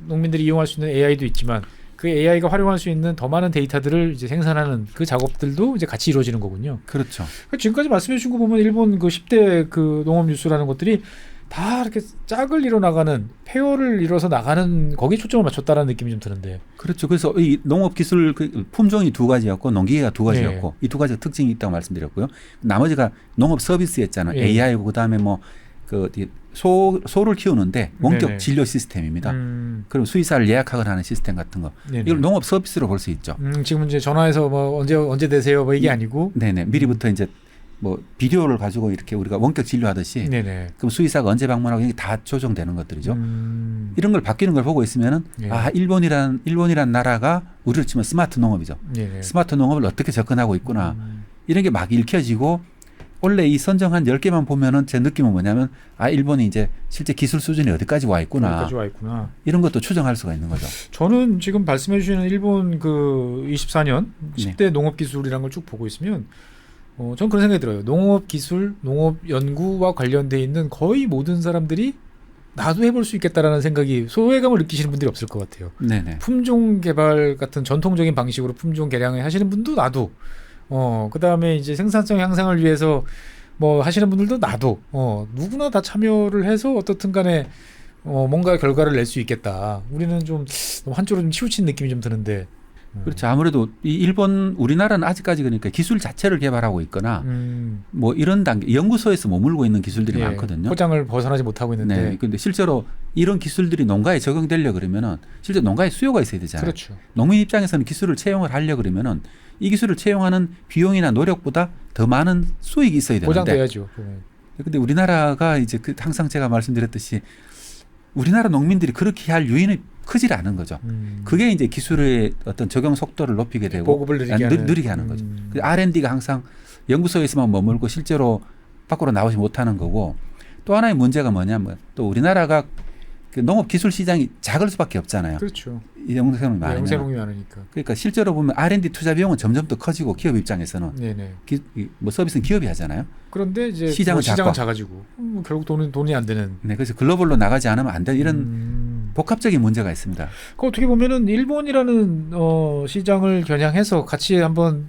농민들이 이용할 수 있는 AI도 있지만 그 AI가 활용할 수 있는 더 많은 데이터들을 이제 생산하는 그 작업들도 이제 같이 이루어지는 거군요. 그렇죠. 그러니까 지금까지 말씀해 주신 거 보면 일본 그 10대 그 농업 뉴스라는 것들이 다 이렇게 짝을 이뤄 나가는 페어를 이뤄서 나가는 거기에 초점을 맞췄다라는 느낌이 좀 드는데. 그렇죠. 그래서 이 농업 기술 그 품종이 두 가지였고 농기계가 두 가지였고 이 두 가지가 특징이 있다고 말씀드렸고요. 나머지가 농업 서비스였잖아요. 예. AI고 그다음에 뭐 그 소를 키우는데 원격 네네. 진료 시스템입니다. 그리고 수의사를 예약하거나 하는 시스템 같은 거. 네네. 이걸 농업 서비스로 볼 수 있죠. 지금 이제 전화해서 뭐 언제 되세요 뭐 이게 아니고. 네네. 미리부터 이제 뭐 비디오를 가지고 이렇게 우리가 원격 진료하듯이 네네. 그럼 수의사가 언제 방문하고 이게 다 조정되는 것들이죠. 이런 걸 바뀌는 걸 보고 있으면은 예. 아 일본이란 나라가 우리로 치면 스마트 농업이죠. 네네. 스마트 농업을 어떻게 접근하고 있구나. 이런 게 막 읽혀지고 원래 이 선정한 10개만 보면은 제 느낌은 뭐냐면 아 일본이 이제 실제 기술 수준이 어디까지 와 있구나. 여기까지 와 있구나. 이런 것도 추정할 수가 있는 거죠. 저는 지금 말씀해 주시는 일본 그 24년 네. 10대 농업 기술이라는 걸 쭉 보고 있으면 전 그런 생각이 들어요. 농업 기술, 농업 연구와 관련돼 있는 거의 모든 사람들이 나도 해볼 수 있겠다라는 생각이 소외감을 느끼시는 분들이 없을 것 같아요. 네네. 품종 개발 같은 전통적인 방식으로 품종 개량을 하시는 분도 나도 그다음에 이제 생산성 향상을 위해서 뭐 하시는 분들도 나도 누구나 다 참여를 해서 어떻든 간에 뭔가 결과를 낼 수 있겠다. 우리는 좀 한쪽으로 좀 치우친 느낌이 좀 드는데. 그렇죠. 아무래도 이 우리나라는 아직까지 그러니까 기술 자체를 개발하고 있거나 뭐 이런 단계 연구소에서 머물고 있는 기술들이 예, 많거든요. 포장을 벗어나지 못하고 있는데. 네. 근데 실제로 이런 기술들이 농가에 적용되려 그러면은 실제 농가에 수요가 있어야 되잖아요. 그렇죠. 농민 입장에서는 기술을 채용을 하려 그러면은 이 기술을 채용하는 비용이나 노력보다 더 많은 수익이 있어야 되는데. 보장돼야죠. 근데 우리나라가 이제 항상 제가 말씀드렸듯이 우리나라 농민들이 그렇게 할 유인이 크질 않은 거죠. 그게 이제 기술의 어떤 적용 속도를 높이게 되고 보급을 느리게 하는 거죠. 그 R&D가 항상 연구소에서만 머물고 실제로 밖으로 나오지 못하는 거고 또 하나의 문제가 뭐냐면 또 우리나라가 그 농업 기술 시장이 작을 수밖에 없잖아요. 그렇죠. 이 영세농이 많으면. 영세농이 많으니까. 그러니까 실제로 보면 R&D 투자 비용은 점점 더 커지고 기업 입장에서는 네네. 뭐 서비스는 기업이 하잖아요. 그런데 이제 시장은 작아지고 결국 돈이 안 되는. 네, 그래서 글로벌로 나가지 않으면 안 되는 이런 복합적인 문제가 있습니다. 그 어떻게 보면은 일본이라는 시장을 겨냥해서 같이 한번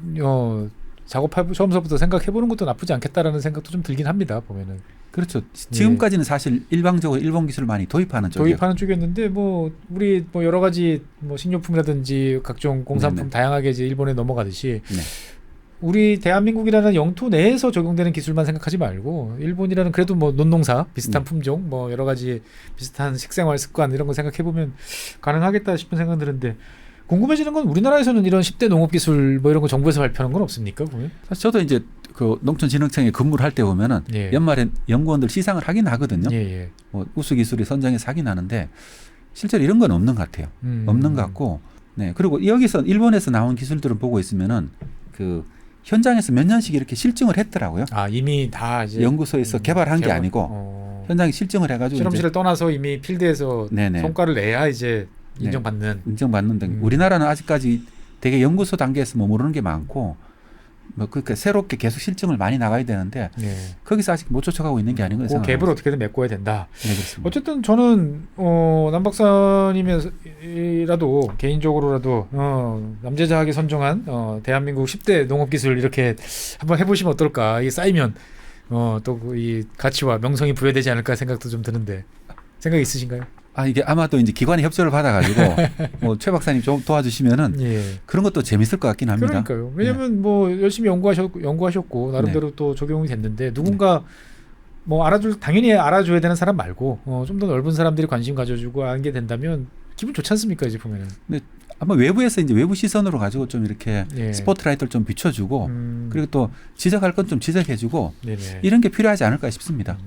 작업해 처음서부터 생각해 보는 것도 나쁘지 않겠다라는 생각도 좀 들긴 합니다. 보면은. 그렇죠. 지금까지는 사실 일방적으로 일본 기술을 많이 도입하는 쪽이었는데 뭐 우리 뭐 여러 가지 뭐 식료품이라든지 각종 공산품 네네. 다양하게 이제 일본에 넘어가듯이 네. 우리 대한민국이라는 영토 내에서 적용되는 기술만 생각하지 말고 일본이라는 그래도 뭐 논농사 비슷한 품종 뭐 여러 가지 비슷한 식생활 습관 이런 거 생각해 보면 가능하겠다 싶은 생각 드는데 궁금해지는 건 우리나라에서는 이런 10대 농업 기술 뭐 이런 거 정부에서 발표하는 건 없습니까? 보면? 사실 저도 이제 그 농촌진흥청에 근무를 할 때 보면은 예. 연말에 연구원들 시상을 하긴 하거든요. 예. 뭐 우수 기술이 선정해서 하긴 하는데 실제로 이런 건 없는 것 같아요. 없는 것 같고, 네. 그리고 여기서 일본에서 나온 기술들을 보고 있으면은 그 현장에서 몇 년씩 이렇게 실증을 했더라고요. 아 이미 다 이제 연구소에서 개발한 게 아니고 현장에 실증을 해가지고 실험실을 떠나서 이미 필드에서 네네. 성과를 내야 이제 인정받는. 인정받는 등. 우리나라는 아직까지 되게 연구소 단계에서 머무르는 게 많고. 뭐 그러니까 새롭게 계속 실증을 많이 나가야 되는데 거기서 아직 못 쫓아가고 있는 게 아닌가 그 생각합니다. 갭을 어떻게든 메꿔야 된다. 네, 그렇습니다. 어쨌든 저는 남 박사님이라도 개인적으로라도 남재자하게 선정한 대한민국 10대 농업기술 이렇게 한번 해보시면 어떨까. 이게 쌓이면 또 이 가치와 명성이 부여되지 않을까 생각도 좀 드는데 생각 있으신가요? 아 이게 아마도 이제 기관의 협조를 받아가지고 뭐 최 박사님 좀 도와주시면은 그런 것도 재밌을 것 같긴 합니다. 그러니까요. 왜냐하면 뭐 열심히 연구하셨고 나름대로 또 적용이 됐는데 누군가 뭐 당연히 알아줘야 되는 사람 말고 좀 더 넓은 사람들이 관심 가져주고 알게 된다면 기분 좋지 않습니까? 이제 보면은. 근데 아마 외부에서 이제 외부 시선으로 가지고 좀 이렇게 스포트라이트를 좀 비춰주고 그리고 또 지적할 건 좀 지적해주고 이런 게 필요하지 않을까 싶습니다.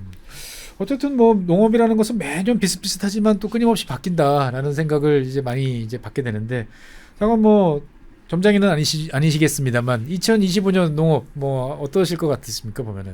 어쨌든 뭐 농업이라는 것은 매년 비슷비슷하지만 또 끊임없이 바뀐다라는 생각을 이제 많이 이제 받게 되는데 잠깐 뭐 점장님은 아니시겠습니다만 2025년 농업 뭐 어떠실 것 같으십니까 보면은?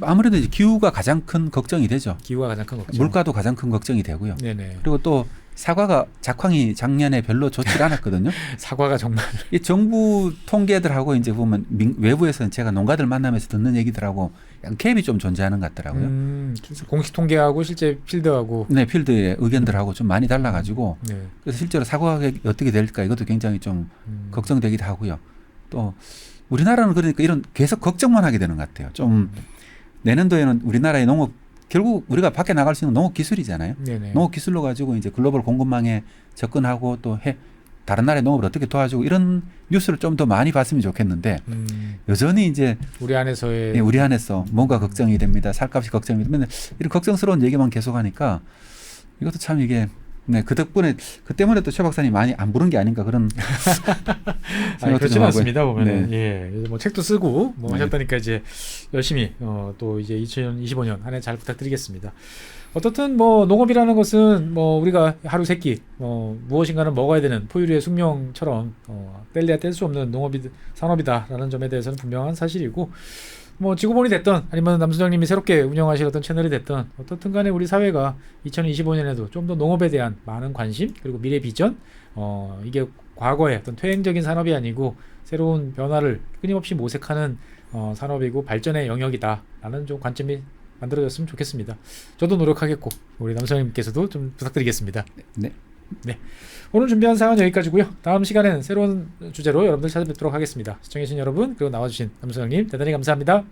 아무래도 이제 기후가 가장 큰 걱정이 되죠. 기후가 가장 큰 걱정. 물가도 가장 큰 걱정이 되고요. 네네. 그리고 또 사과가 작황이 작년에 별로 좋지 않았거든요. 사과가 정말 이 정부 통계들하고 이제 보면 외부에서는 제가 농가들 만나면서 듣는 얘기들하고 약간 갭이 좀 존재하는 것 같더라고요. 공식 통계하고 실제 필드하고 네, 필드의 의견들하고 좀 많이 달라가지고 네. 그래서 실제로 사과 가격이 어떻게 될까 이것도 굉장히 좀 걱정되기도 하고요. 또 우리나라는 그러니까 이런 계속 걱정만 하게 되는 것 같아요. 좀 내년도에는 우리나라의 농업 결국 우리가 밖에 나갈 수 있는 농업 기술이잖아요. 네네. 농업 기술로 가지고 이제 글로벌 공급망에 접근하고 또 다른 나라의 농업을 어떻게 도와주고 이런 뉴스를 좀 더 많이 봤으면 좋겠는데 여전히 이제 우리 안에서의 우리 안에서 뭔가 걱정이 됩니다. 살값이 걱정이 됩니다. 이런 걱정스러운 얘기만 계속하니까 이것도 참 이게 네, 그 때문에 또 최 박사님 많이 안 부른 게 아닌가 그런 아니, 그렇지는 않습니다. 보면은 네. 예, 뭐 책도 쓰고 뭐 네. 하셨다니까 이제 열심히 또 이제 2025년 한 해 잘 부탁드리겠습니다. 어떻든 뭐 농업이라는 것은 뭐 우리가 하루 세끼 무엇인가는 먹어야 되는 포유류의 숙명처럼 뗄래야 뗄 수 없는 산업이다라는 점에 대해서는 분명한 사실이고 뭐 지구본이 됐던 아니면 남수장님이 새롭게 운영하실 어떤 채널이 됐던 어떻든 간에 우리 사회가 2025년에도 좀 더 농업에 대한 많은 관심 그리고 미래 비전 이게 과거의 어떤 퇴행적인 산업이 아니고 새로운 변화를 끊임없이 모색하는 산업이고 발전의 영역이다라는 좀 관점이 만들어졌으면 좋겠습니다. 저도 노력하겠고 우리 남수장님께서도 좀 부탁드리겠습니다. 네. 네. 오늘 준비한 사항은 여기까지고요. 다음 시간에는 새로운 주제로 여러분들 찾아뵙도록 하겠습니다. 시청해주신 여러분 그리고 나와주신 남수장님 대단히 감사합니다.